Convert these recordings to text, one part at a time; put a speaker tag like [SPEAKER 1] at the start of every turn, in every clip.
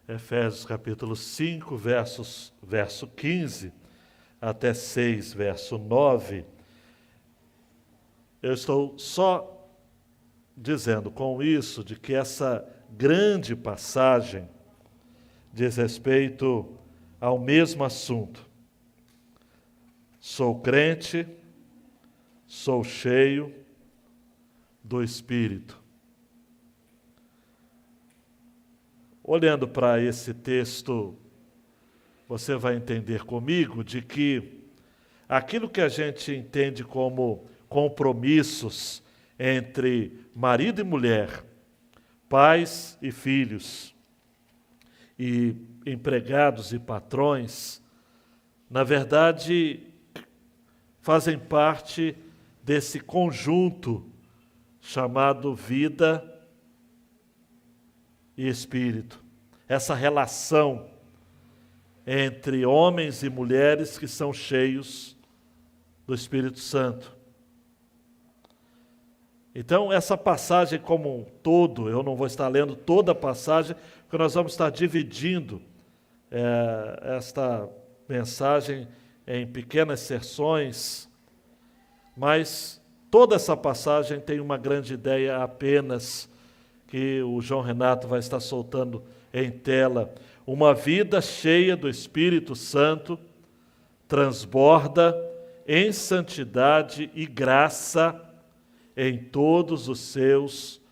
[SPEAKER 1] Efésios capítulo 5, verso 15 até 6, verso 9. Eu estou só dizendo com isso de que essa grande passagem diz respeito ao mesmo assunto. Sou crente, sou cheio do Espírito. Olhando para esse texto, você vai entender comigo de que aquilo que a gente entende como compromissos entre marido e mulher, pais e filhos, e empregados e patrões, na verdade, fazem parte desse conjunto chamado vida e espírito. Essa relação entre homens e mulheres que são cheios do Espírito Santo. Então, essa passagem como um todo, eu não vou estar lendo toda a passagem, porque nós vamos estar dividindo esta mensagem em pequenas seções, mas toda essa passagem tem uma grande ideia apenas, que o João Renato vai estar soltando em tela. Uma vida cheia do Espírito Santo transborda em santidade e graça em todos os seus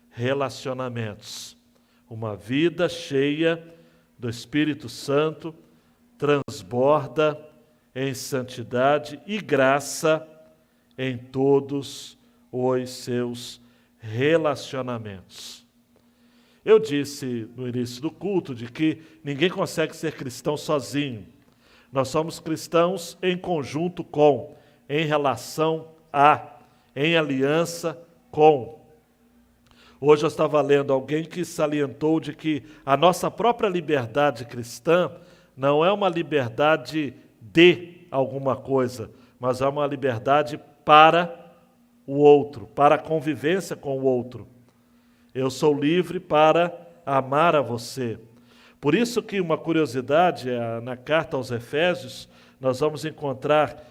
[SPEAKER 1] relacionamentos. Uma vida cheia do Espírito Santo transborda em santidade e graça em todos os seus relacionamentos. Eu disse no início do culto de que ninguém consegue ser cristão sozinho. Nós somos cristãos em conjunto com, em relação a, em aliança com. Hoje eu estava lendo alguém que salientou de que a nossa própria liberdade cristã não é uma liberdade de alguma coisa, mas é uma liberdade para o outro, para a convivência com o outro. Eu sou livre para amar a você. Por isso que uma curiosidade, na carta aos Efésios, nós vamos encontrar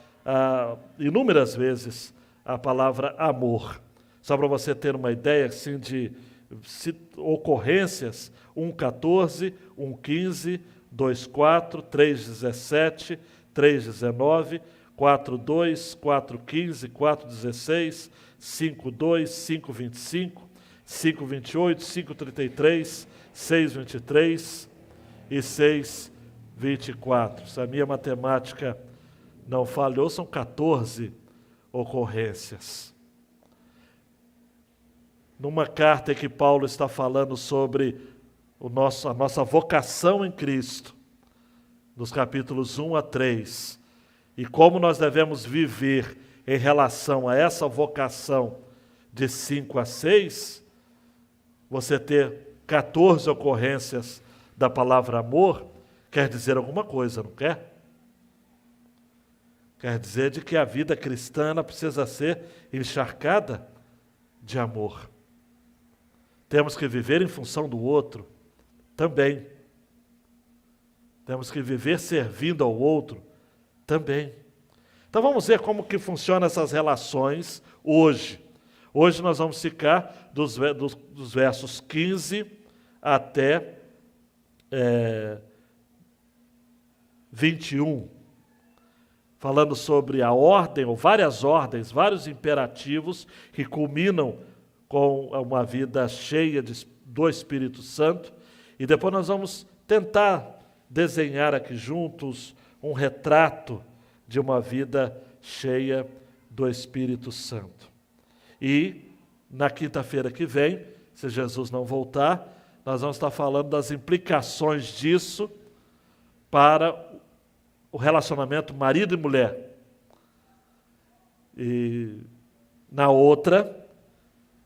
[SPEAKER 1] inúmeras vezes a palavra amor. Só para você ter uma ideia assim, de ocorrências, 1,14, 1,15, 2,4, 3,17, 3,19, 4,2, 4,15, 4,16, 5,2, 5,25, 5,28, 5,33, 6,23 e 6,24. Se a minha matemática não falhou, são 14 ocorrências. Numa carta que Paulo está falando sobre a nossa vocação em Cristo, nos capítulos 1 a 3, e como nós devemos viver em relação a essa vocação de 5 a 6, você ter 14 ocorrências da palavra amor, quer dizer alguma coisa, não quer? Quer dizer de que a vida cristã ela precisa ser encharcada de amor. Temos que viver em função do outro também. Temos que viver servindo ao outro também. Então vamos ver como que funcionam essas relações hoje. Hoje nós vamos ficar dos versos 15 até 21, falando sobre a ordem, ou várias ordens, vários imperativos que culminam com uma vida cheia do Espírito Santo. E depois nós vamos tentar desenhar aqui juntos um retrato de uma vida cheia do Espírito Santo. E na quinta-feira que vem, se Jesus não voltar, nós vamos estar falando das implicações disso para o relacionamento marido e mulher. E na outra,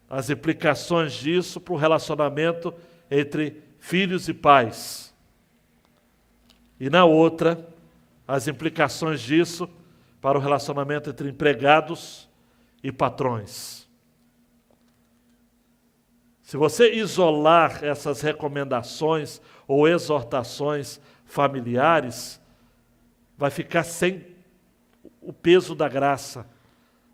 [SPEAKER 1] as implicações disso para o relacionamento entre filhos e pais. E na outra, as implicações disso para o relacionamento entre empregados e patrões. Se você isolar essas recomendações ou exortações familiares, vai ficar sem o peso da graça,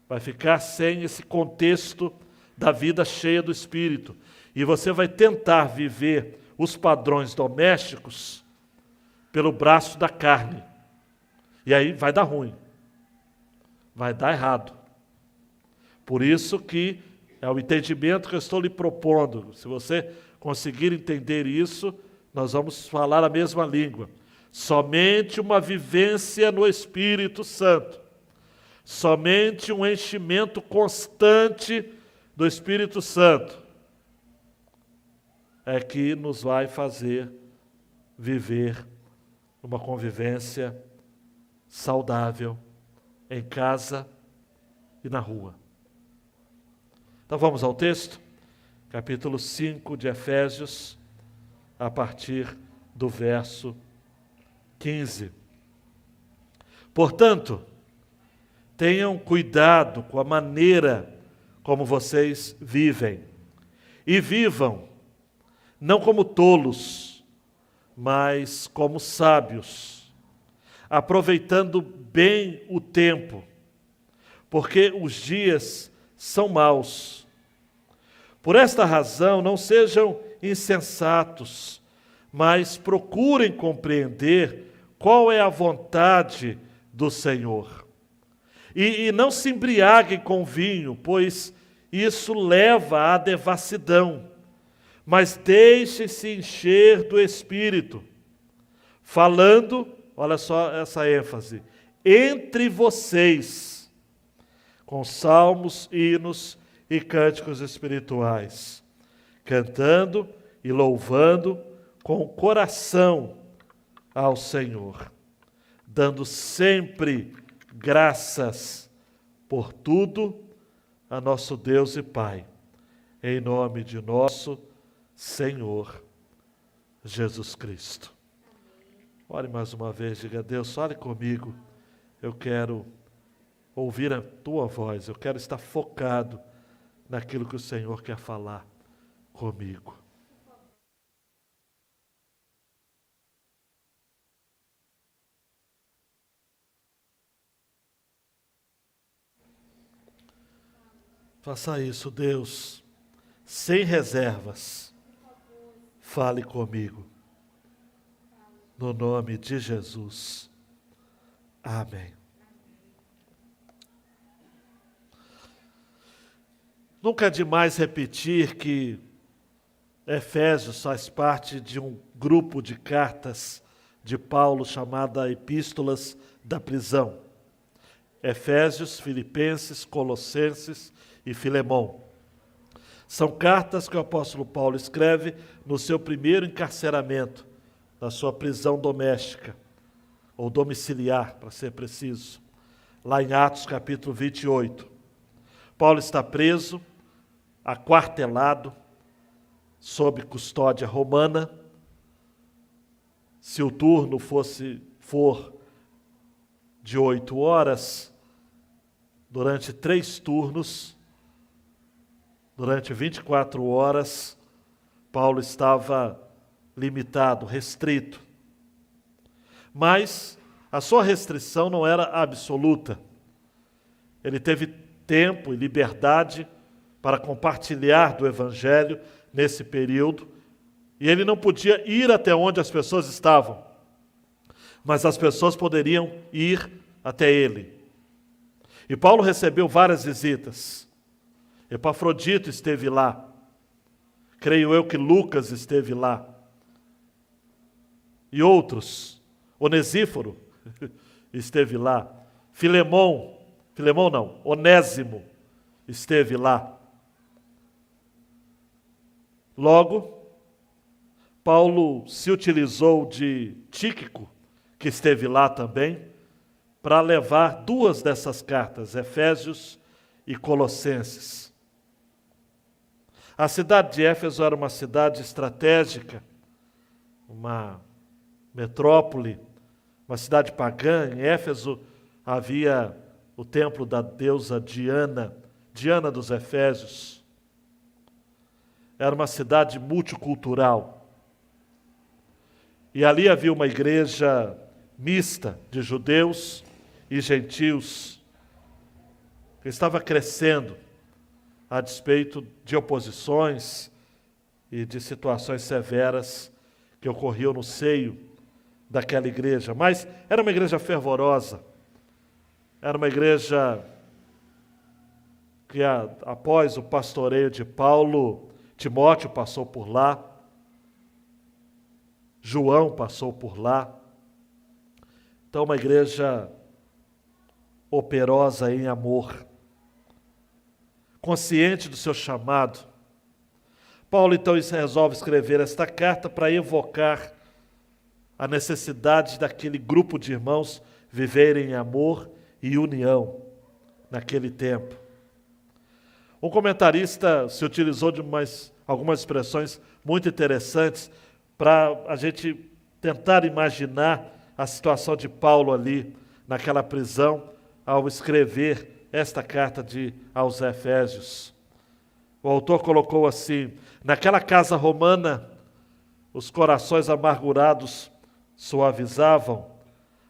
[SPEAKER 1] vai ficar sem esse contexto da vida cheia do Espírito. E você vai tentar viver os padrões domésticos pelo braço da carne. E aí vai dar ruim, vai dar errado. Por isso que é o entendimento que eu estou lhe propondo. Se você conseguir entender isso, nós vamos falar a mesma língua. Somente uma vivência no Espírito Santo, somente um enchimento constante do Espírito Santo é que nos vai fazer viver uma convivência saudável em casa e na rua. Então vamos ao texto, capítulo 5 de Efésios, a partir do verso 15. Portanto, tenham cuidado com a maneira como vocês vivem, e vivam, não como tolos, mas como sábios, aproveitando bem o tempo, porque os dias são maus. Por esta razão, não sejam insensatos, mas procurem compreender qual é a vontade do Senhor. E não se embriaguem com vinho, pois isso leva à devassidão, mas deixem-se encher do Espírito, falando, olha só essa ênfase, entre vocês, com salmos, hinos e cânticos espirituais, cantando e louvando com o coração ao Senhor, dando sempre graças por tudo a nosso Deus e Pai, em nome de nosso Senhor Jesus Cristo. Ore mais uma vez, diga a Deus, ore comigo, eu quero ouvir a tua voz, eu quero estar focado naquilo que o Senhor quer falar comigo. Faça isso, Deus, sem reservas. Fale comigo. No nome de Jesus. Amém. Nunca é demais repetir que Efésios faz parte de um grupo de cartas de Paulo chamada Epístolas da Prisão. Efésios, Filipenses, Colossenses e Filemão. São cartas que o apóstolo Paulo escreve no seu primeiro encarceramento, na sua prisão doméstica, ou domiciliar, para ser preciso, lá em Atos capítulo 28. Paulo está preso, aquartelado, sob custódia romana. Se o turno for de 8 horas, durante 3 turnos, durante 24 horas, Paulo estava limitado, restrito. Mas a sua restrição não era absoluta. Ele teve tempo e liberdade para compartilhar do Evangelho nesse período, e ele não podia ir até onde as pessoas estavam, mas as pessoas poderiam ir até ele. E Paulo recebeu várias visitas. Epafrodito esteve lá. Creio eu que Lucas esteve lá. E outros. Onesíforo esteve lá. Onésimo esteve lá. Logo, Paulo se utilizou de Tíquico, que esteve lá também, para levar 2 dessas cartas, Efésios e Colossenses. A cidade de Éfeso era uma cidade estratégica, uma metrópole, uma cidade pagã. Em Éfeso havia o templo da deusa Diana, Diana dos Efésios. era uma cidade multicultural. E ali havia uma igreja mista de judeus e gentios, que estava crescendo a despeito de oposições e de situações severas que ocorriam no seio daquela igreja. Mas era uma igreja fervorosa, era uma igreja que após o pastoreio de Paulo, Timóteo passou por lá, João passou por lá. Então, uma igreja operosa em amor, consciente do seu chamado. Paulo, então, resolve escrever esta carta para evocar a necessidade daquele grupo de irmãos viverem em amor e união naquele tempo. Um comentarista se utilizou de algumas expressões muito interessantes para a gente tentar imaginar a situação de Paulo ali, naquela prisão, ao escrever esta carta aos Efésios. O autor colocou assim: naquela casa romana, os corações amargurados suavizavam,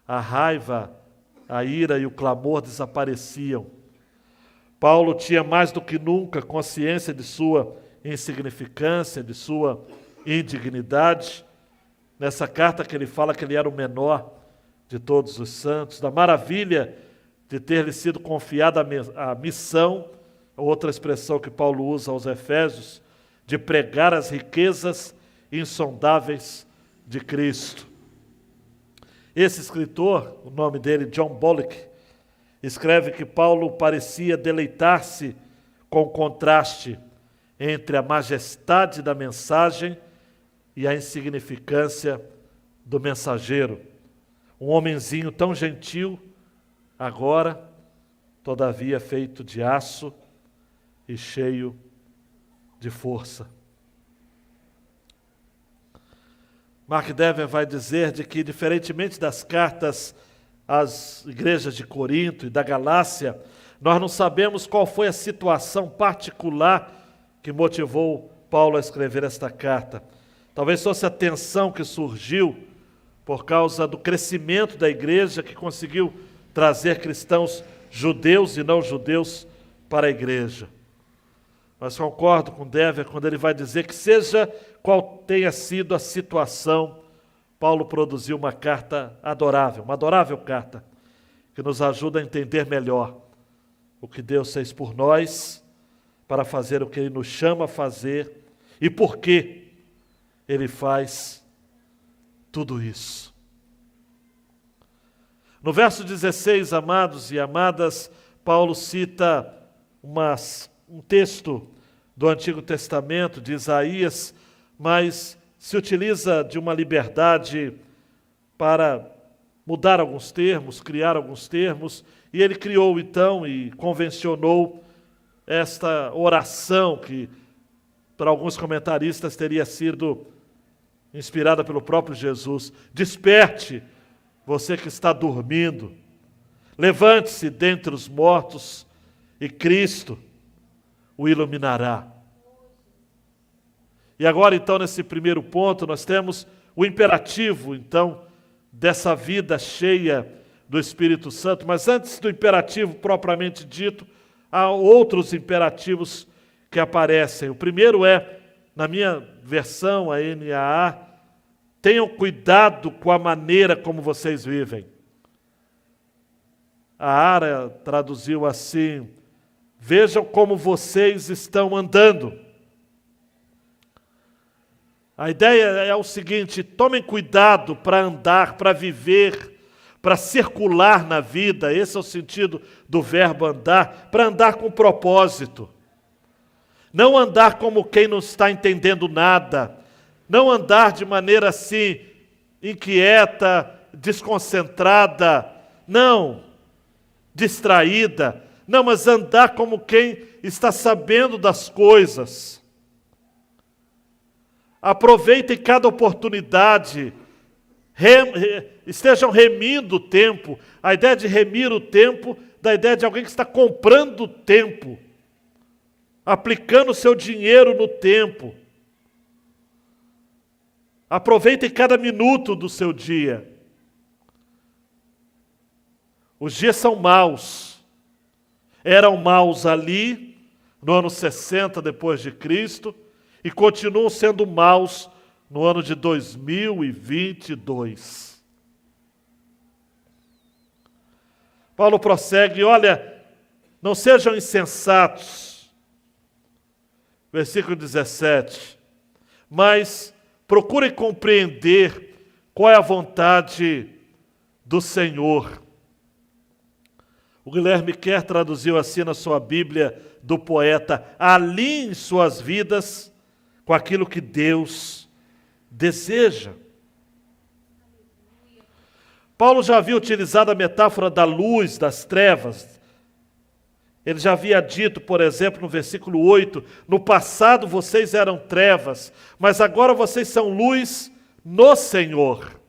[SPEAKER 1] a raiva, a ira e o clamor desapareciam. Paulo tinha mais do que nunca consciência de sua insignificância, de sua indignidade. Nessa carta que ele fala que ele era o menor de todos os santos, da maravilha de ter-lhe sido confiada a missão, outra expressão que Paulo usa aos Efésios, de pregar as riquezas insondáveis de Cristo. Esse escritor, o nome dele, John Bullock, escreve que Paulo parecia deleitar-se com o contraste entre a majestade da mensagem e a insignificância do mensageiro. Um homenzinho tão gentil, agora, todavia feito de aço e cheio de força. Mark Dever vai dizer de que, diferentemente das cartas às igrejas de Corinto e da Galácia, nós não sabemos qual foi a situação particular que motivou Paulo a escrever esta carta. Talvez fosse a tensão que surgiu por causa do crescimento da igreja, que conseguiu trazer cristãos judeus e não judeus para a igreja. Mas concordo com Dever quando ele vai dizer que, seja qual tenha sido a situação, Paulo produziu uma carta adorável, uma adorável carta, que nos ajuda a entender melhor o que Deus fez por nós, para fazer o que Ele nos chama a fazer e por que Ele faz tudo isso. No verso 16, amados e amadas, Paulo cita um texto do Antigo Testamento, de Isaías, mas se utiliza de uma liberdade para mudar alguns termos, criar alguns termos, e ele criou então e convencionou esta oração que, para alguns comentaristas, teria sido inspirada pelo próprio Jesus. Desperte, você que está dormindo, levante-se dentre os mortos e Cristo o iluminará. E agora, então, nesse primeiro ponto, nós temos o imperativo, então, dessa vida cheia do Espírito Santo. Mas antes do imperativo propriamente dito, há outros imperativos que aparecem. O primeiro é, na minha versão, a NAA, tenham cuidado com a maneira como vocês vivem. A Ara traduziu assim: vejam como vocês estão andando. A ideia é o seguinte: tomem cuidado para andar, para viver, para circular na vida. Esse é o sentido do verbo andar, para andar com propósito. Não andar como quem não está entendendo nada. Não andar de maneira assim, inquieta, desconcentrada. Não, distraída. Não, mas andar como quem está sabendo das coisas. Aproveitem cada oportunidade, estejam remindo o tempo. A ideia de remir o tempo, da ideia de alguém que está comprando tempo. aplicando o seu dinheiro no tempo. Aproveitem cada minuto do seu dia. Os dias são maus. Eram maus ali, no ano 60 depois de Cristo, e continuam sendo maus no ano de 2022. Paulo prossegue, olha, não sejam insensatos, versículo 17, mas procurem compreender qual é a vontade do Senhor. O Guilherme Kerr traduziu assim na sua Bíblia do poeta: alinhem suas vidas com aquilo que Deus deseja. Paulo já havia utilizado a metáfora da luz, das trevas. Ele já havia dito, por exemplo, no versículo 8, no passado vocês eram trevas, mas agora vocês são luz no Senhor.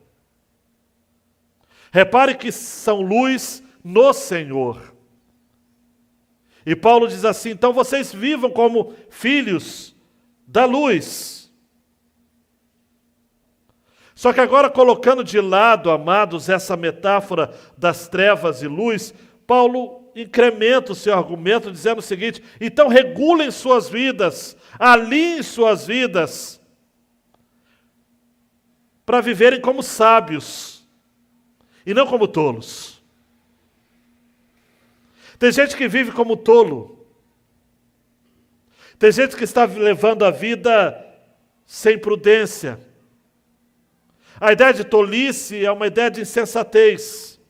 [SPEAKER 1] Repare que são luz no Senhor. E Paulo diz assim, então vocês vivam como filhos da luz. Só que agora, colocando de lado, amados, essa metáfora das trevas e luz, Paulo incrementa o seu argumento dizendo o seguinte, então regulem suas vidas, alinhem suas vidas, para viverem como sábios, e não como tolos. Tem gente que vive como tolo. Tem gente que está levando a vida sem prudência. A ideia de tolice é uma ideia de insensatez.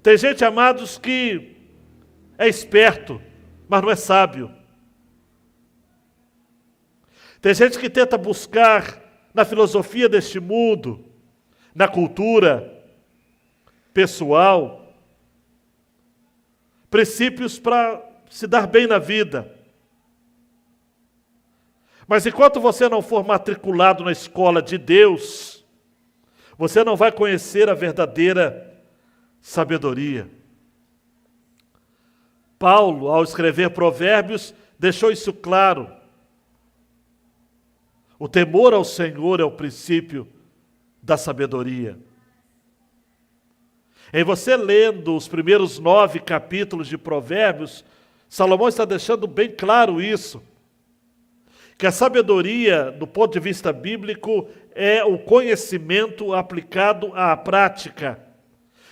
[SPEAKER 1] Tem gente, amados, que é esperto, mas não é sábio. Tem gente que tenta buscar na filosofia deste mundo, na cultura pessoal, princípios para se dar bem na vida. Mas enquanto você não for matriculado na escola de Deus, você não vai conhecer a verdadeira sabedoria. Paulo, ao escrever Provérbios, deixou isso claro. O temor ao Senhor é o princípio da sabedoria. Em você lendo os primeiros 9 capítulos de Provérbios, Salomão está deixando bem claro isso. Que a sabedoria, do ponto de vista bíblico, é o conhecimento aplicado à prática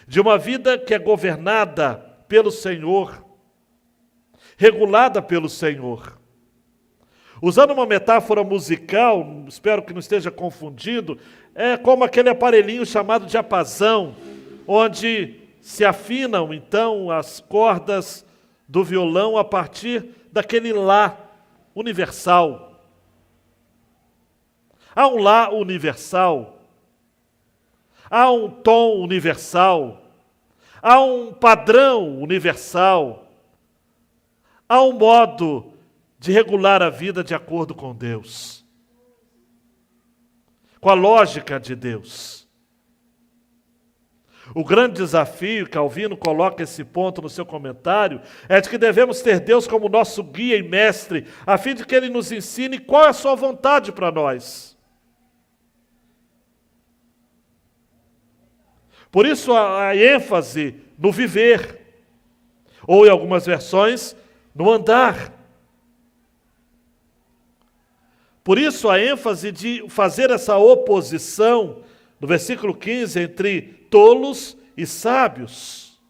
[SPEAKER 1] de uma vida que é governada pelo Senhor, regulada pelo Senhor. Usando uma metáfora musical, espero que não esteja confundido, é como aquele aparelhinho chamado diapasão, onde se afinam, então, as cordas do violão a partir daquele Lá universal. Há um Lá universal, há um tom universal, há um padrão universal, há um modo de regular a vida de acordo com Deus, com a lógica de Deus. O grande desafio, Calvino coloca esse ponto no seu comentário, é de que devemos ter Deus como nosso guia e mestre, a fim de que Ele nos ensine qual é a sua vontade para nós. Por isso a ênfase no viver, ou em algumas versões, no andar. Por isso a ênfase de fazer essa oposição, no versículo 15, entre tolos e sábios.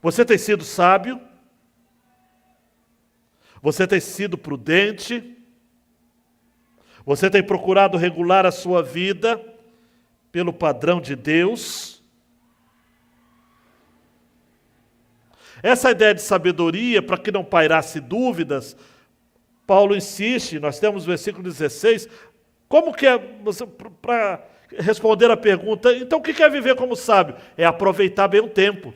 [SPEAKER 1] Você tem sido sábio? Você tem sido prudente? Você tem procurado regular a sua vida pelo padrão de Deus? Essa ideia de sabedoria, para que não pairasse dúvidas, Paulo insiste, nós temos o versículo 16, como que é, para responder a pergunta, então o que é viver como sábio? É aproveitar bem o tempo.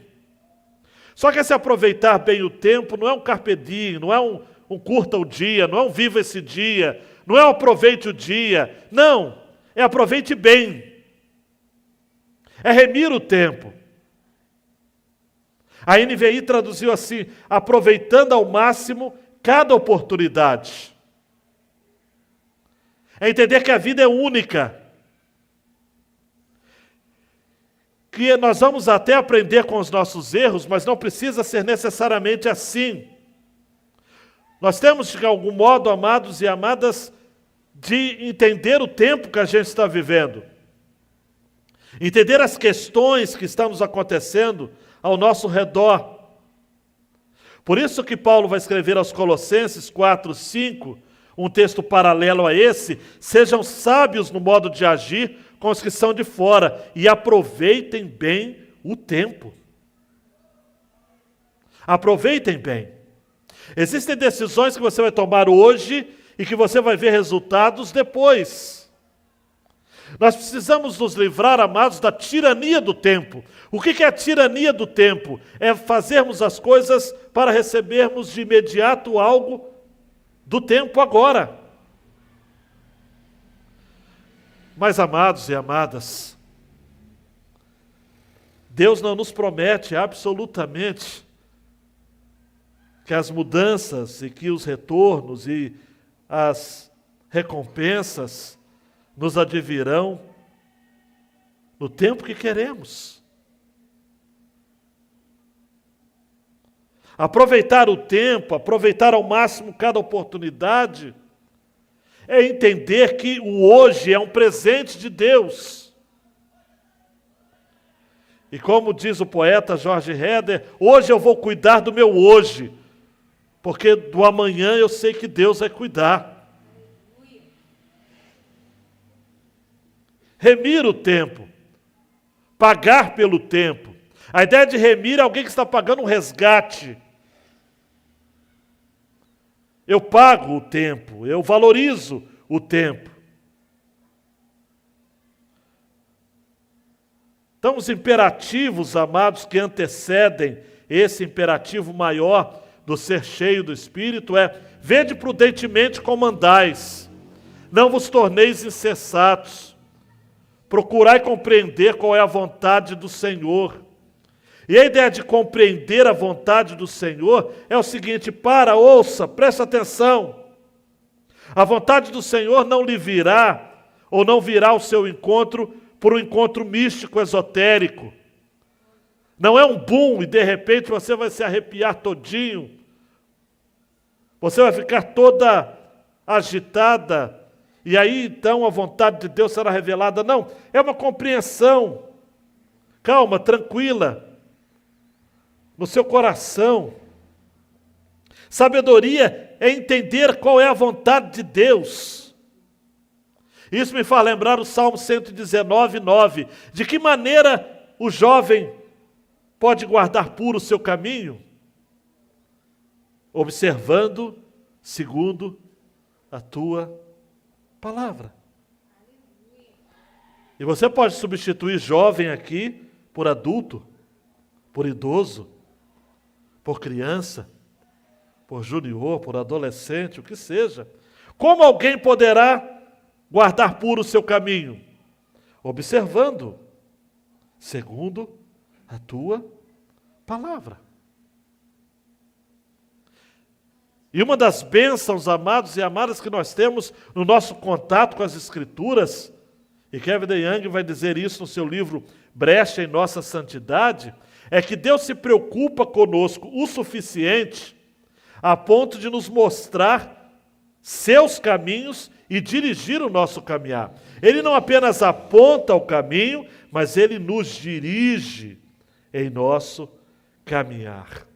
[SPEAKER 1] Só que esse aproveitar bem o tempo não é um carpe diem, não é um curta o dia, não é um viva esse dia, não é um aproveite o dia, não, é aproveite bem. É remir o tempo. A NVI traduziu assim: aproveitando ao máximo cada oportunidade. É entender que a vida é única. Que nós vamos até aprender com os nossos erros, mas não precisa ser necessariamente assim. Nós temos, de algum modo, amados e amadas, de entender o tempo que a gente está vivendo. Entender as questões que estão nos acontecendo ao nosso redor. Por isso que Paulo vai escrever aos Colossenses 4, 5, um texto paralelo a esse: sejam sábios no modo de agir com os que são de fora e aproveitem bem o tempo. Aproveitem bem. Existem decisões que você vai tomar hoje e que você vai ver resultados depois. Nós precisamos nos livrar, amados, da tirania do tempo. O que é a tirania do tempo? É fazermos as coisas para recebermos de imediato algo do tempo agora. Mas, amados e amadas, Deus não nos promete absolutamente que as mudanças e que os retornos e as recompensas nos advirão no tempo que queremos. Aproveitar o tempo, aproveitar ao máximo cada oportunidade, é entender que o hoje é um presente de Deus. E como diz o poeta Jorge Herder, hoje eu vou cuidar do meu hoje, porque do amanhã eu sei que Deus vai cuidar. Remir o tempo, pagar pelo tempo. A ideia de remir é alguém que está pagando um resgate. Eu pago o tempo, eu valorizo o tempo. Então, os imperativos, amados, que antecedem esse imperativo maior do ser cheio do Espírito é: vede prudentemente como andais, não vos torneis insensatos, procurai compreender qual é a vontade do Senhor. E a ideia de compreender a vontade do Senhor é o seguinte: ouça, presta atenção. A vontade do Senhor não lhe virá, ou não virá ao seu encontro por um encontro místico, esotérico. Não é um boom e de repente você vai se arrepiar todinho. Você vai ficar toda agitada. E aí então a vontade de Deus será revelada. Não, é uma compreensão. Calma, tranquila. No seu coração. Sabedoria é entender qual é a vontade de Deus. Isso me faz lembrar o Salmo 119, 9. De que maneira o jovem pode guardar puro o seu caminho? Observando segundo a tua palavra. E você pode substituir jovem aqui por adulto, por idoso, por criança, por junior, por adolescente, o que seja. Como alguém poderá guardar puro o seu caminho? Observando segundo a tua palavra. E uma das bênçãos, amados e amadas, que nós temos no nosso contato com as Escrituras, e Kevin DeYoung vai dizer isso no seu livro Brecha em Nossa Santidade, é que Deus se preocupa conosco o suficiente a ponto de nos mostrar seus caminhos e dirigir o nosso caminhar. Ele não apenas aponta o caminho, mas Ele nos dirige em nosso caminhar.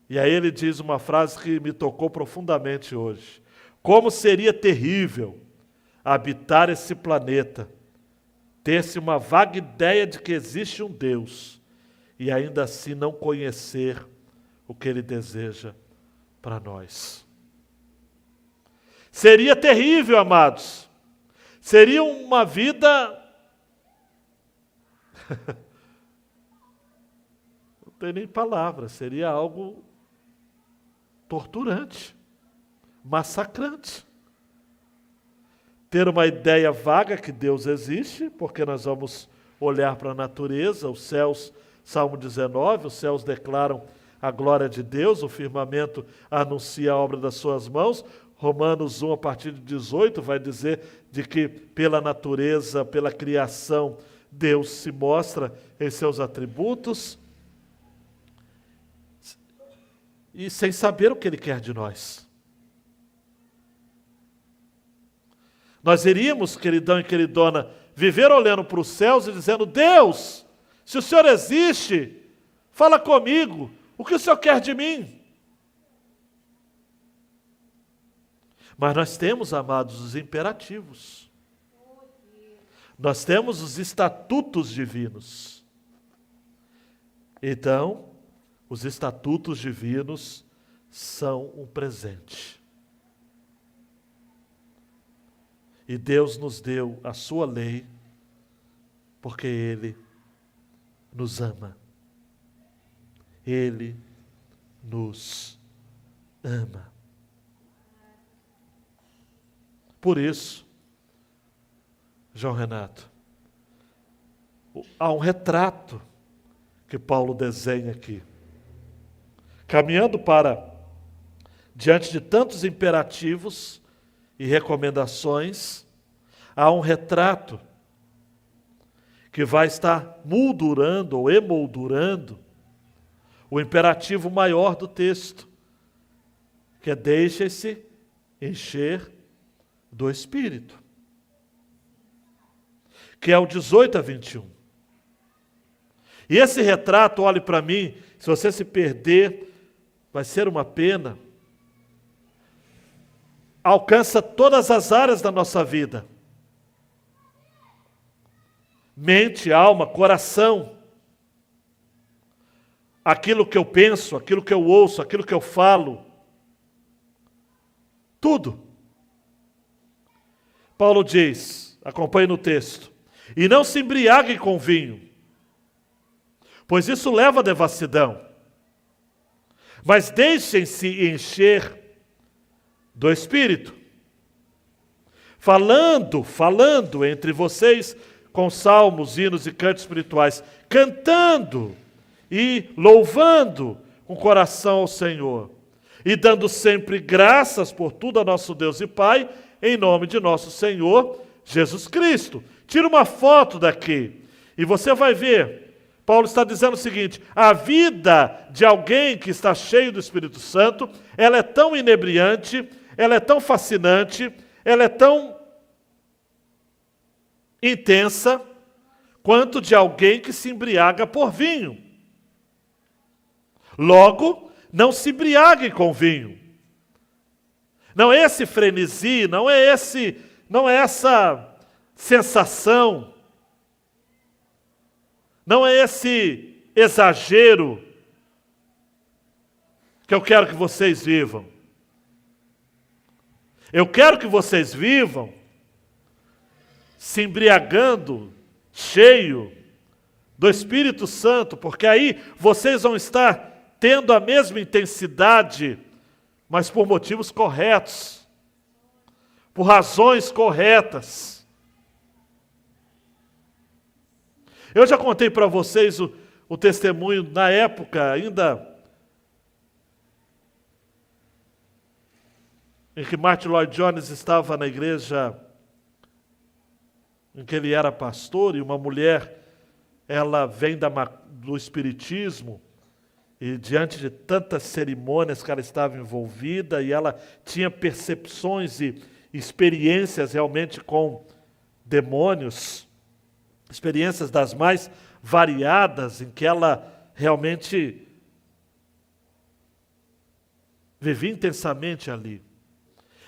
[SPEAKER 1] E aí ele diz uma frase que me tocou profundamente hoje. Como seria terrível habitar esse planeta, ter-se uma vaga ideia de que existe um Deus e ainda assim não conhecer o que Ele deseja para nós. Seria terrível, amados. Seria uma vida... Não tem nem palavra. Seria algo torturante, massacrante. Ter uma ideia vaga que Deus existe, porque nós vamos olhar para a natureza, os céus Salmo 19, os céus declaram a glória de Deus, o firmamento anuncia a obra das suas mãos. Romanos 1, a partir de 18, vai dizer de que pela natureza, pela criação, Deus se mostra em seus atributos e sem saber o que Ele quer de nós. Nós iríamos, queridão e queridona, viver olhando para os céus e dizendo: Deus, se o Senhor existe, fala comigo, o que o Senhor quer de mim? Mas nós temos, amados, os imperativos. Nós temos os estatutos divinos. Então, os estatutos divinos são um presente. E Deus nos deu a sua lei porque Ele nos ama. Ele nos ama. Por isso, João Renato, há um retrato que Paulo desenha aqui. Caminhando para, diante de tantos imperativos e recomendações, há um retrato que vai estar moldurando ou emoldurando o imperativo maior do texto, que é: deixe-se encher do Espírito, que é o 18 a 21. E esse retrato, olhe para mim, se você se perder, vai ser uma pena, alcança todas as áreas da nossa vida. Mente, alma, coração. Aquilo que eu penso, aquilo que eu ouço, aquilo que eu falo. Tudo. Paulo diz, acompanhe no texto: e não se embriaguem com vinho, pois isso leva à devassidão. Mas deixem-se encher do Espírito, falando entre vocês com salmos, hinos e cantos espirituais, cantando e louvando com o coração ao Senhor, e dando sempre graças por tudo a nosso Deus e Pai, em nome de nosso Senhor Jesus Cristo. Tira uma foto daqui e você vai ver, Paulo está dizendo o seguinte: a vida de alguém que está cheio do Espírito Santo, ela é tão inebriante, ela é tão fascinante, ela é tão intensa, quanto de alguém que se embriaga por vinho. Logo, não se embriaguem com vinho. Não é esse frenesi, não é essa sensação, não é esse exagero que eu quero que vocês vivam. Eu quero que vocês vivam se embriagando, cheio do Espírito Santo, porque aí vocês vão estar tendo a mesma intensidade, mas por motivos corretos, por razões corretas. Eu já contei para vocês o testemunho na época ainda em que Martin Lloyd Jones estava na igreja em que ele era pastor, e uma mulher, ela vem do espiritismo, e diante de tantas cerimônias que ela estava envolvida, e ela tinha percepções e experiências realmente com demônios, experiências das mais variadas, em que ela realmente vivia intensamente ali.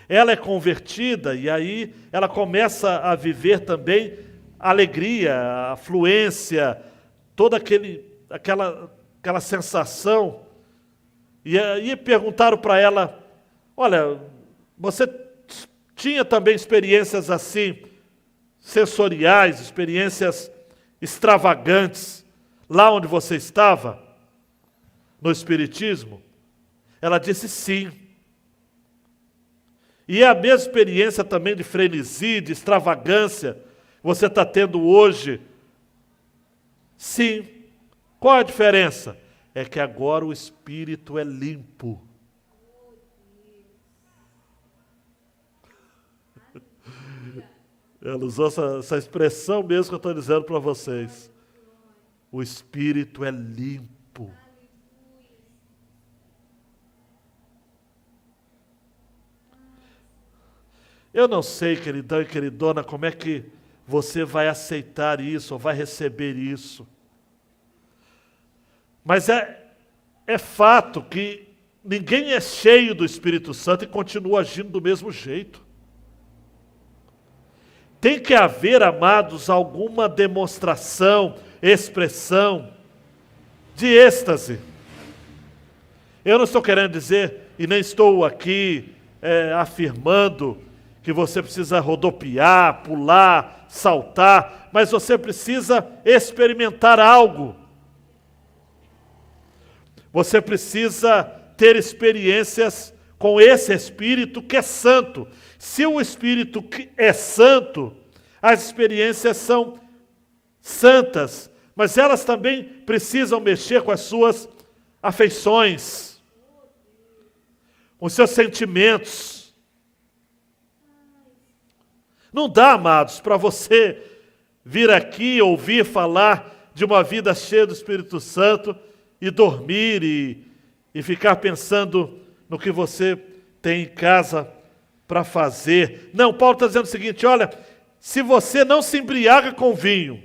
[SPEAKER 1] Ela é convertida e aí ela começa a viver também a alegria, a fluência, toda aquela sensação. E aí perguntaram para ela: olha, você tinha também experiências assim, sensoriais, experiências extravagantes, lá onde você estava, no Espiritismo? Ela disse sim. E é a mesma experiência também de frenesi, de extravagância, que você está tendo hoje? Sim, Qual a diferença? É que agora o espírito é limpo. Ela usou essa expressão mesmo que eu estou dizendo para vocês. O espírito é limpo. Eu não sei, queridão e queridona, como é que você vai aceitar isso ou vai receber isso. Mas é fato que ninguém é cheio do Espírito Santo e continua agindo do mesmo jeito. Tem que haver, amados, alguma demonstração, expressão de êxtase. Eu não estou querendo dizer, e nem estou aqui afirmando que você precisa rodopiar, pular, saltar, mas você precisa experimentar algo. Você precisa ter experiências com esse Espírito que é santo. Se o Espírito é santo, as experiências são santas, mas elas também precisam mexer com as suas afeições, com os seus sentimentos. Não dá, amados, para você vir aqui ouvir falar de uma vida cheia do Espírito Santo e dormir e ficar pensando no que você tem em casa para fazer. Não, Paulo está dizendo o seguinte, olha, se você não se embriaga com vinho,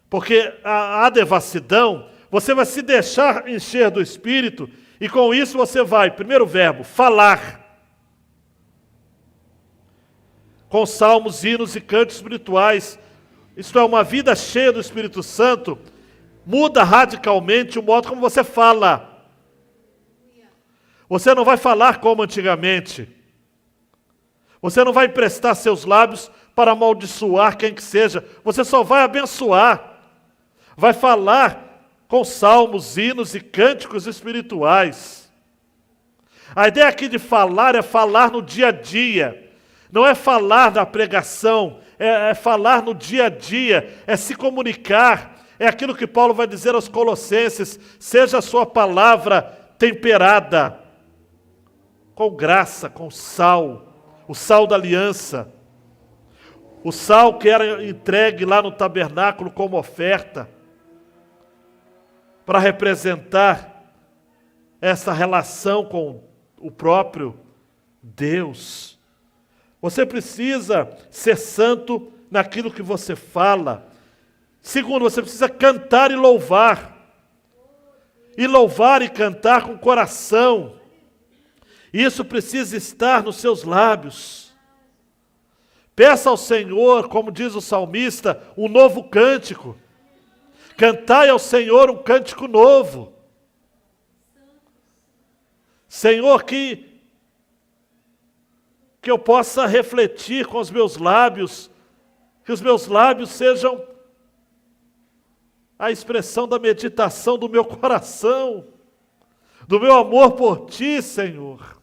[SPEAKER 1] porque há devassidão, você vai se deixar encher do Espírito e com isso você vai, primeiro verbo, falar. Com salmos, hinos e cantos espirituais. Isto é, uma vida cheia do Espírito Santo, muda radicalmente o modo como você fala. Você não vai falar como antigamente. Você não vai emprestar seus lábios para amaldiçoar quem que seja. Você só vai abençoar. Vai falar com salmos, hinos e cânticos espirituais. A ideia aqui de falar é falar no dia a dia. Não é falar na pregação, é falar no dia a dia, é se comunicar. É aquilo que Paulo vai dizer aos Colossenses: seja a sua palavra temperada com graça, com sal, o sal da aliança. O sal que era entregue lá no tabernáculo como oferta, para representar essa relação com o próprio Deus. Você precisa ser santo naquilo que você fala. Segundo, você precisa cantar e louvar. E louvar e cantar com o coração. Isso precisa estar nos seus lábios. Peça ao Senhor, como diz o salmista, um novo cântico. Cantai ao Senhor um cântico novo. Senhor, que eu possa refletir com os meus lábios, que os meus lábios sejam a expressão da meditação do meu coração, do meu amor por Ti, Senhor.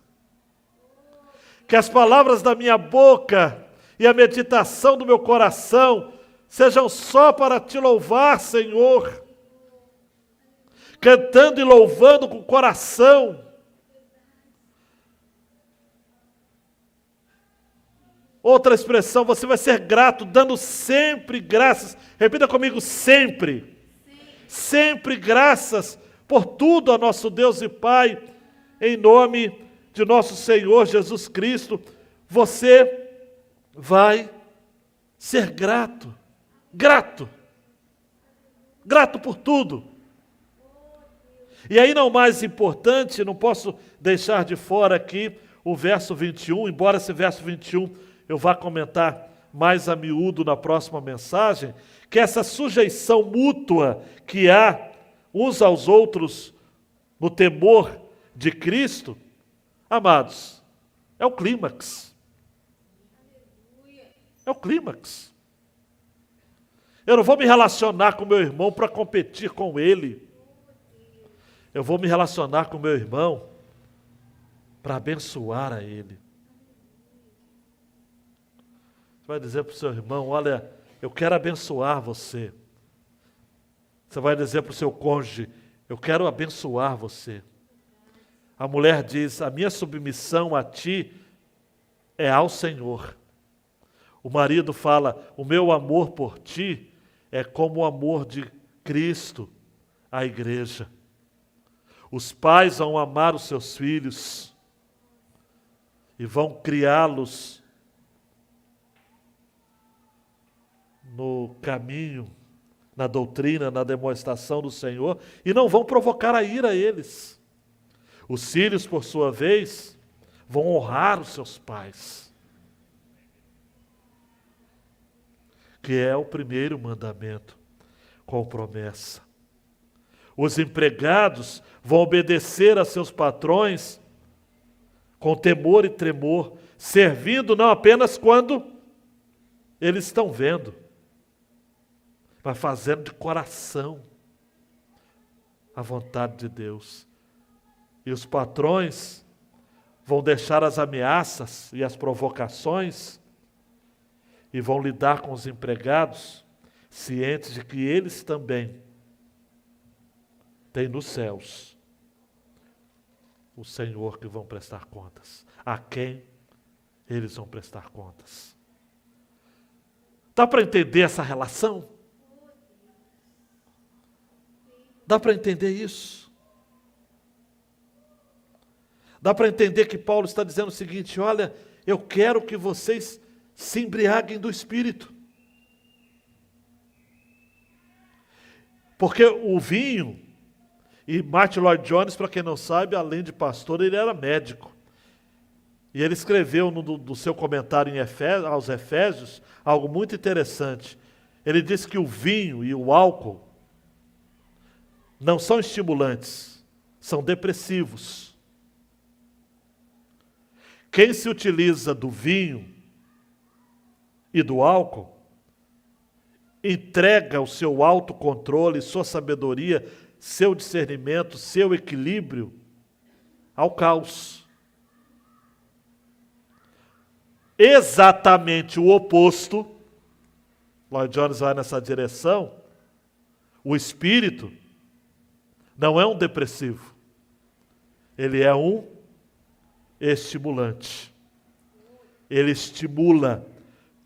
[SPEAKER 1] Que as palavras da minha boca e a meditação do meu coração sejam só para Te louvar, Senhor. Cantando e louvando com o coração. Outra expressão, você vai ser grato, dando sempre graças. Repita comigo, sempre. Sempre graças por tudo a nosso Deus e Pai, em nome de nosso Senhor Jesus Cristo. Você vai ser grato. Grato. Grato por tudo. E aí, não mais importante, não posso deixar de fora aqui o verso 21, embora esse verso 21 eu vá comentar mais a miúdo na próxima mensagem, que essa sujeição mútua que há uns aos outros no temor de Cristo, amados, é o clímax. É o clímax. Eu não vou me relacionar com meu irmão para competir com ele. Eu vou me relacionar com meu irmão para abençoar a ele. Você vai dizer para o seu irmão, olha, eu quero abençoar você. Você vai dizer para o seu cônjuge: eu quero abençoar você. A mulher diz: a minha submissão a ti é ao Senhor. O marido fala: o meu amor por ti é como o amor de Cristo à igreja. Os pais vão amar os seus filhos e vão criá-los no caminho, na doutrina, na demonstração do Senhor, e não vão provocar a ira a eles. Os filhos, por sua vez, vão honrar os seus pais, que é o primeiro mandamento, com promessa. Os empregados vão obedecer a seus patrões com temor e tremor, servindo não apenas quando eles estão vendo, mas fazendo de coração a vontade de Deus. E os patrões vão deixar as ameaças e as provocações e vão lidar com os empregados, cientes de que eles também têm nos céus o Senhor que vão prestar contas, a quem eles vão prestar contas. Dá para entender essa relação? Dá para entender isso? Dá para entender que Paulo está dizendo o seguinte: olha, eu quero que vocês se embriaguem do Espírito. Porque o vinho, e Martin Lloyd Jones, para quem não sabe, além de pastor, ele era médico. E ele escreveu no seu comentário aos Efésios algo muito interessante. Ele disse que o vinho e o álcool não são estimulantes, são depressivos. Quem se utiliza do vinho e do álcool entrega o seu autocontrole, sua sabedoria, seu discernimento, seu equilíbrio ao caos. Exatamente o oposto, Lloyd Jones vai nessa direção, o espírito não é um depressivo, ele é um estimulante. Ele estimula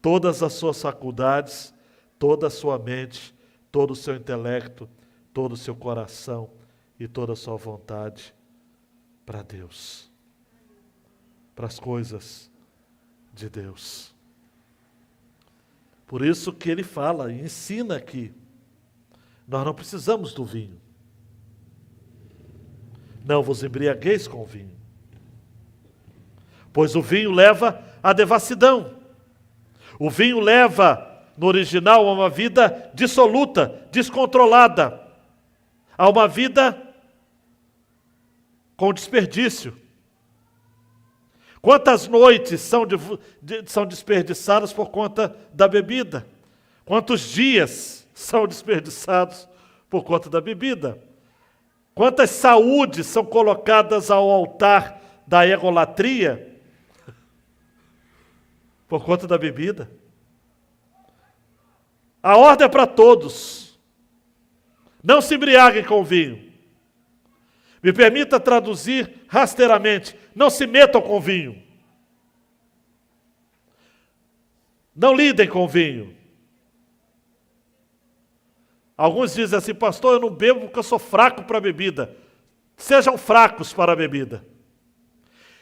[SPEAKER 1] todas as suas faculdades, toda a sua mente, todo o seu intelecto, todo o seu coração e toda a sua vontade para Deus, para as coisas de Deus. Por isso que ele fala e ensina aqui, nós não precisamos do vinho. Não vos embriagueis com o vinho, pois o vinho leva à devassidão. O vinho leva, no original, a uma vida dissoluta, descontrolada, a uma vida com desperdício. Quantas noites são desperdiçadas por conta da bebida? Quantos dias são desperdiçados por conta da bebida? Quantas saúdes são colocadas ao altar da egolatria por conta da bebida? A ordem é para todos. Não se embriaguem com o vinho. Me permita traduzir rasteiramente: não se metam com o vinho. Não lidem com o vinho. Alguns dizem assim: pastor, eu não bebo porque eu sou fraco para a bebida. Sejam fracos para a bebida.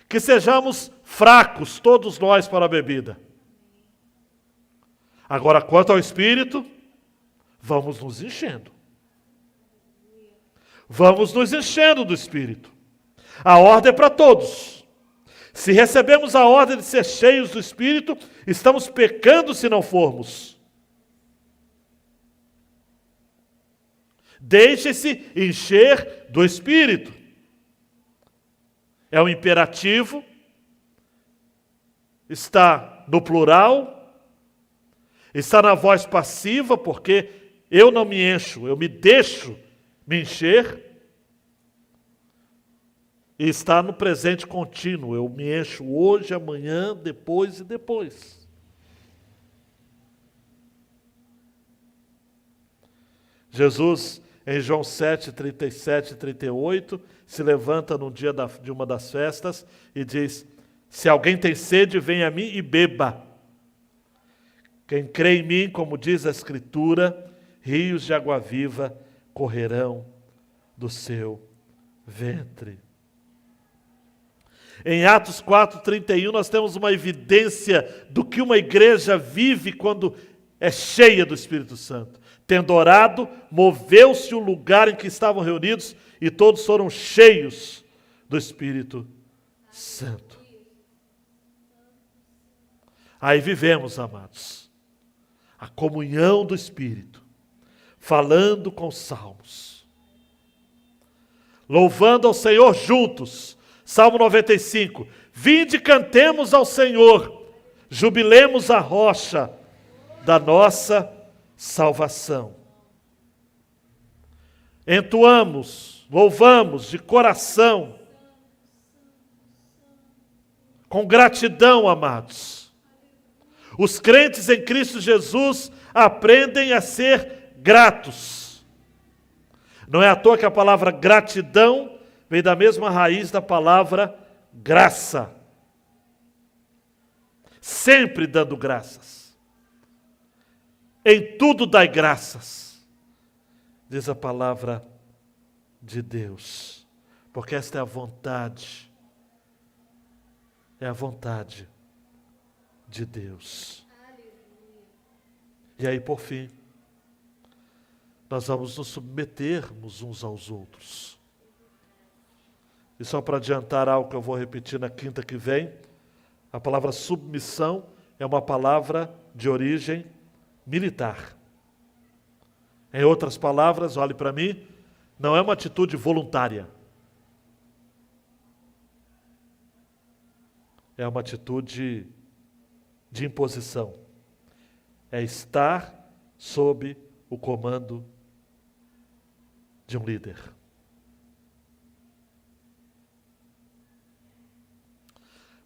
[SPEAKER 1] Que sejamos fracos, todos nós, para a bebida. Agora, quanto ao Espírito, vamos nos enchendo. Vamos nos enchendo do Espírito. A ordem é para todos. Se recebemos a ordem de ser cheios do Espírito, estamos pecando se não formos. Deixe-se encher do Espírito. É um imperativo, está no plural, está na voz passiva, porque eu não me encho, eu me deixo me encher, e está no presente contínuo, eu me encho hoje, amanhã, depois e depois. Jesus em João 7, 37 e 38, se levanta num dia de uma das festas e diz: se alguém tem sede, venha a mim e beba. Quem crê em mim, como diz a Escritura, rios de água viva correrão do seu ventre. Em Atos 4:31 nós temos uma evidência do que uma igreja vive quando é cheia do Espírito Santo. Tendo orado, moveu-se o lugar em que estavam reunidos e todos foram cheios do Espírito Santo. Aí vivemos, amados, a comunhão do Espírito, falando com salmos, louvando ao Senhor juntos. Salmo 95, vinde cantemos ao Senhor, jubilemos a rocha da nossa salvação. Entoamos, louvamos de coração, com gratidão, amados. Os crentes em Cristo Jesus aprendem a ser gratos. Não é à toa que a palavra gratidão vem da mesma raiz da palavra graça. Sempre dando graças. Em tudo dai graças, diz a palavra de Deus. Porque esta é a vontade. É a vontade de Deus. E aí, por fim, nós vamos nos submetermos uns aos outros. E só para adiantar algo que eu vou repetir na quinta que vem, a palavra submissão é uma palavra de origem militar. Em outras palavras, olhe para mim, não é uma atitude voluntária. É uma atitude de imposição. É estar sob o comando de um líder.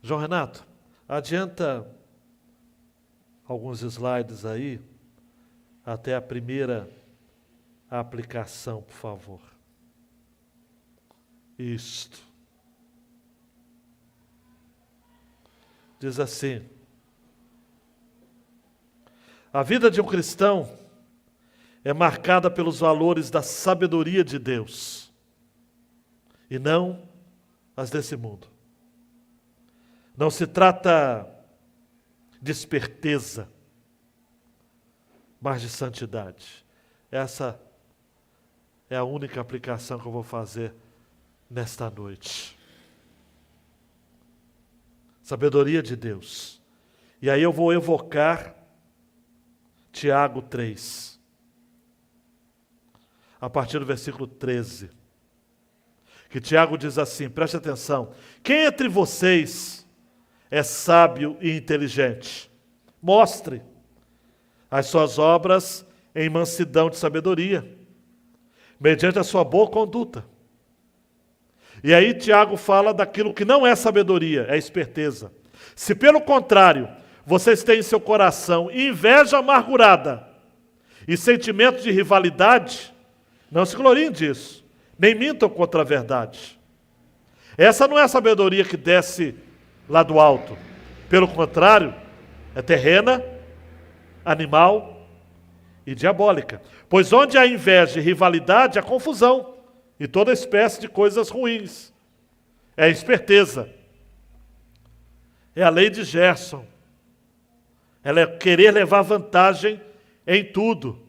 [SPEAKER 1] João Renato, adianta alguns slides aí, até a primeira aplicação, por favor. Isto. Diz assim: a vida de um cristão é marcada pelos valores da sabedoria de Deus, e não as desse mundo. Não se trata de esperteza, mas de santidade. Essa é a única aplicação que eu vou fazer nesta noite. Sabedoria de Deus. E aí eu vou evocar Tiago 3, a partir do versículo 13. Que Tiago diz assim, preste atenção: quem entre vocês é sábio e inteligente? Mostre as suas obras em mansidão de sabedoria, mediante a sua boa conduta. E aí Tiago fala daquilo que não é sabedoria, é esperteza. Se pelo contrário, vocês têm em seu coração inveja amargurada e sentimento de rivalidade, não se gloriem disso, nem mintam contra a verdade. Essa não é a sabedoria que desce lá do alto. Pelo contrário, é terrena, animal e diabólica. Pois onde há inveja e rivalidade, há confusão e toda espécie de coisas ruins. É a esperteza. É a lei de Gerson. Ela é querer levar vantagem em tudo.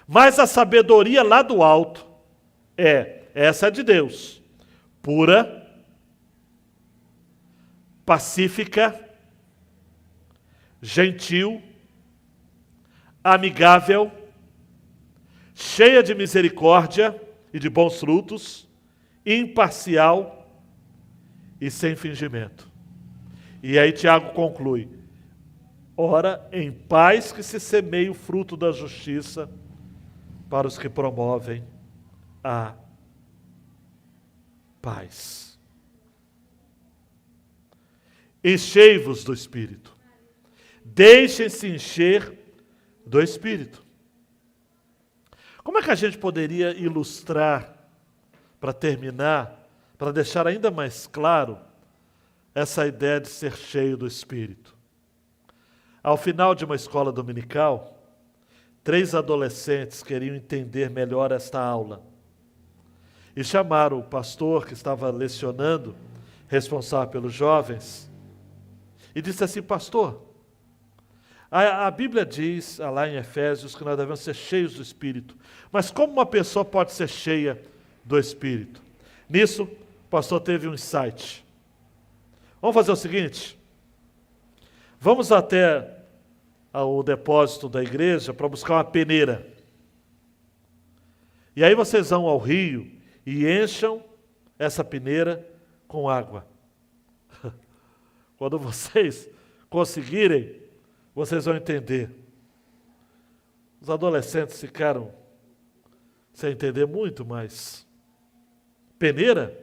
[SPEAKER 1] Mas a sabedoria lá do alto essa é de Deus, pura, pacífica, gentil, amigável, cheia de misericórdia e de bons frutos, imparcial e sem fingimento. E aí Tiago conclui: ora, em paz que se semeie o fruto da justiça para os que promovem a paz. Enchei-vos do Espírito. Deixem-se encher do Espírito. Como é que a gente poderia ilustrar, para terminar, para deixar ainda mais claro, essa ideia de ser cheio do Espírito? Ao final de uma escola dominical, 3 adolescentes queriam entender melhor esta aula. E chamaram o pastor que estava lecionando, responsável pelos jovens, e disse assim: pastor, a Bíblia diz, lá em Efésios, que nós devemos ser cheios do Espírito. Mas como uma pessoa pode ser cheia do Espírito? Nisso, o pastor teve um insight. Vamos fazer o seguinte: vamos até o depósito da igreja para buscar uma peneira. E aí vocês vão ao rio e encham essa peneira com água. Quando vocês conseguirem, vocês vão entender. Os adolescentes ficaram sem entender muito, mas peneira?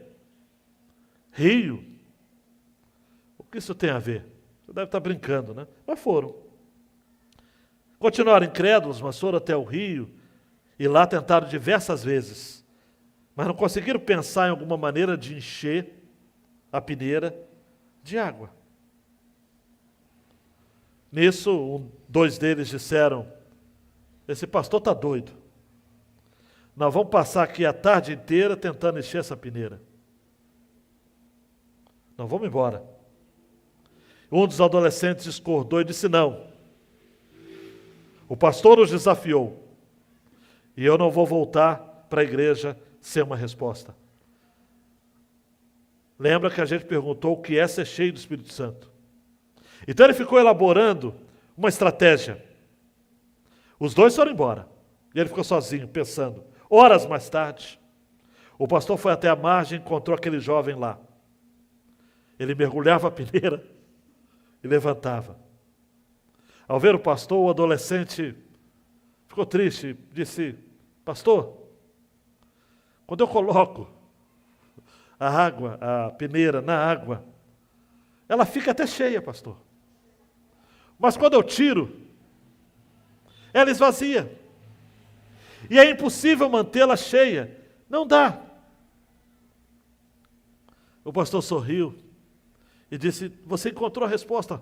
[SPEAKER 1] Rio? O que isso tem a ver? Você deve estar brincando, né? Mas foram. Continuaram incrédulos, mas foram até o rio e lá tentaram diversas vezes, mas não conseguiram pensar em alguma maneira de encher a peneira de água. Nisso, 2 deles disseram: esse pastor está doido. Nós vamos passar aqui a tarde inteira tentando encher essa peneira. Nós vamos embora. Um dos adolescentes discordou e disse: não. O pastor os desafiou. E eu não vou voltar para a igreja sem uma resposta. Lembra que a gente perguntou o que é ser cheio do Espírito Santo. Então ele ficou elaborando uma estratégia. Os 2 foram embora. E ele ficou sozinho, pensando. Horas mais tarde, o pastor foi até a margem e encontrou aquele jovem lá. Ele mergulhava a peneira e levantava. Ao ver o pastor, o adolescente ficou triste, disse: pastor, quando eu coloco a água, a peneira na água, ela fica até cheia, pastor. Mas quando eu tiro, ela esvazia. E é impossível mantê-la cheia. Não dá. O pastor sorriu e disse: você encontrou a resposta.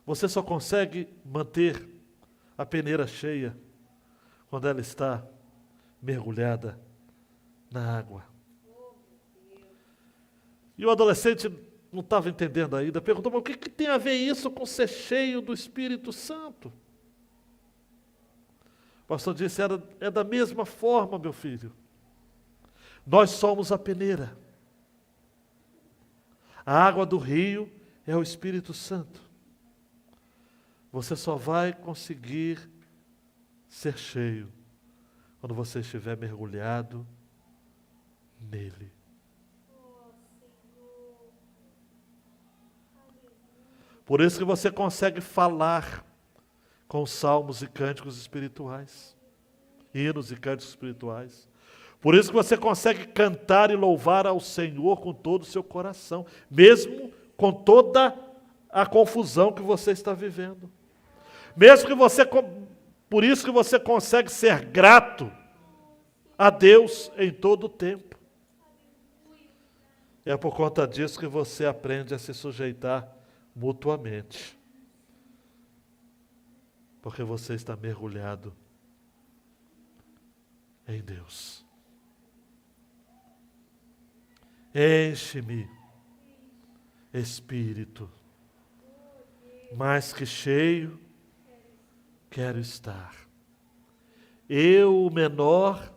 [SPEAKER 1] Você só consegue manter a peneira cheia quando ela está mergulhada na água. E o adolescente não estava entendendo ainda, perguntou: mas o que tem a ver isso com ser cheio do Espírito Santo? O pastor disse: é da mesma forma, meu filho. Nós somos a peneira. A água do rio é o Espírito Santo. Você só vai conseguir ser cheio quando você estiver mergulhado nele. Por isso que você consegue falar com salmos e cânticos espirituais, hinos e cânticos espirituais. Por isso que você consegue cantar e louvar ao Senhor com todo o seu coração, mesmo com toda a confusão que você está vivendo. Mesmo que você, por isso que você consegue ser grato a Deus em todo o tempo. É por conta disso que você aprende a se sujeitar mutuamente. Porque você está mergulhado em Deus. Enche-me, Espírito, mais que cheio, quero estar. Eu, o menor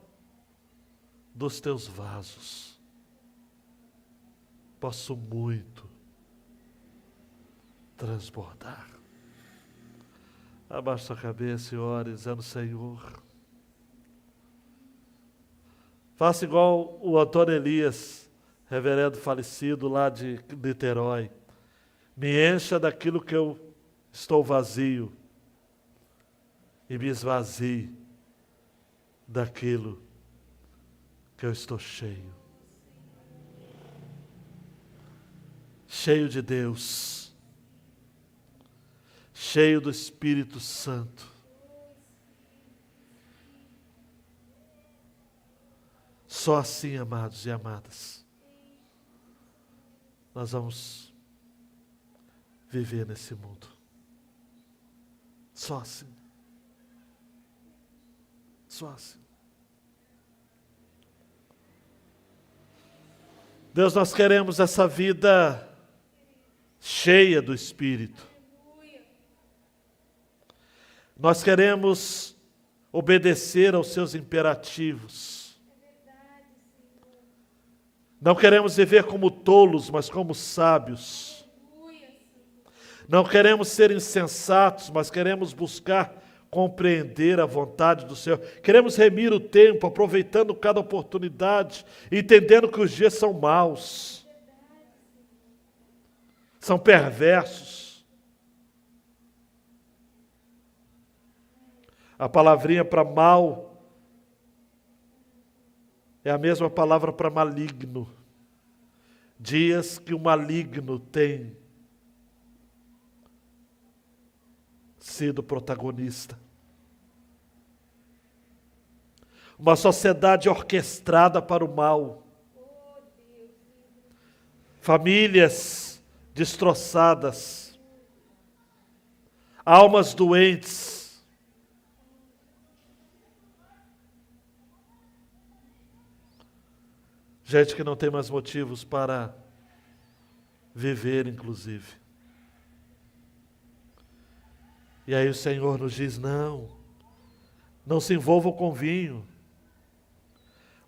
[SPEAKER 1] dos teus vasos, posso muito transbordar. Abaixa a cabeça e ore, dizendo: Senhor, faça igual o Antônio Elias, reverendo falecido lá de Niterói. Me encha daquilo que eu estou vazio e me esvazie daquilo que eu estou cheio. Cheio de Deus. cheio do Espírito Santo. Só assim, amados e amadas, nós vamos viver nesse mundo. Só assim. Só assim. Deus, nós queremos essa vida cheia do Espírito. Nós queremos obedecer aos seus imperativos. Não queremos viver como tolos, mas como sábios. Não queremos ser insensatos, mas queremos buscar compreender a vontade do Senhor. Queremos remir o tempo, aproveitando cada oportunidade, entendendo que os dias são maus, são perversos. A palavrinha para mal é a mesma palavra para maligno. Dias que o maligno tem sido protagonista. Uma sociedade orquestrada para o mal. Famílias destroçadas. Almas doentes. Gente que não tem mais motivos para viver, inclusive. E aí o Senhor nos diz, não se envolvam com vinho.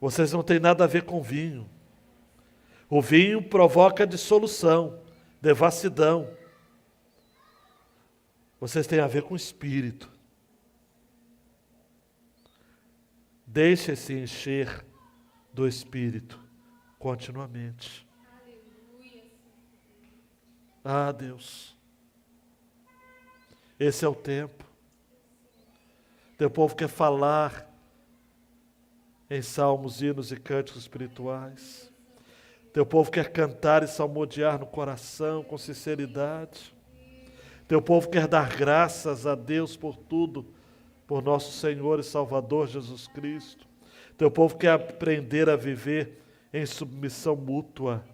[SPEAKER 1] Vocês não têm nada a ver com vinho. O vinho provoca dissolução, devassidão. Vocês têm a ver com o Espírito. Deixe-se encher do Espírito continuamente. Ah, Deus. Esse é o tempo. Teu povo quer falar em salmos, hinos e cânticos espirituais. Teu povo quer cantar e salmodiar no coração com sinceridade. Teu povo quer dar graças a Deus por tudo, por nosso Senhor e Salvador Jesus Cristo. Teu povo quer aprender a viver em submissão mútua.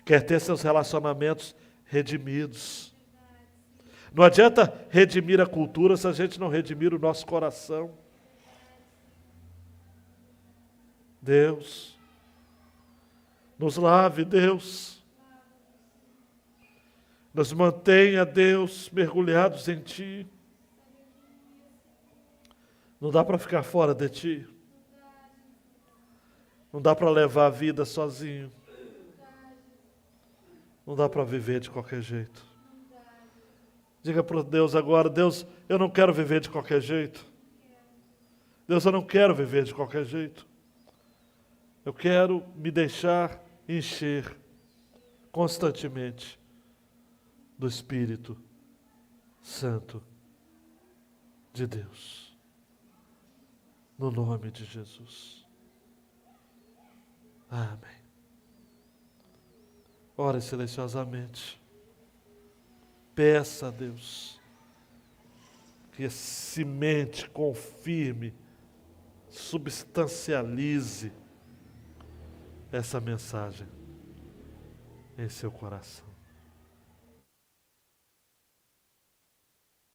[SPEAKER 1] Quer ter seus relacionamentos redimidos. Não adianta redimir a cultura se a gente não redimir o nosso coração. Deus, nos lave, Deus. Nos mantenha, Deus, mergulhados em Ti. Não dá para ficar fora de Ti. Não dá para levar a vida sozinho. Não dá para viver de qualquer jeito. Diga para Deus agora, Deus, eu não quero viver de qualquer jeito. Deus, eu não quero viver de qualquer jeito. Eu quero me deixar encher constantemente do Espírito Santo de Deus. No nome de Jesus. Amém. Ore silenciosamente. Peça a Deus que cimente, confirme, substancialize essa mensagem em seu coração.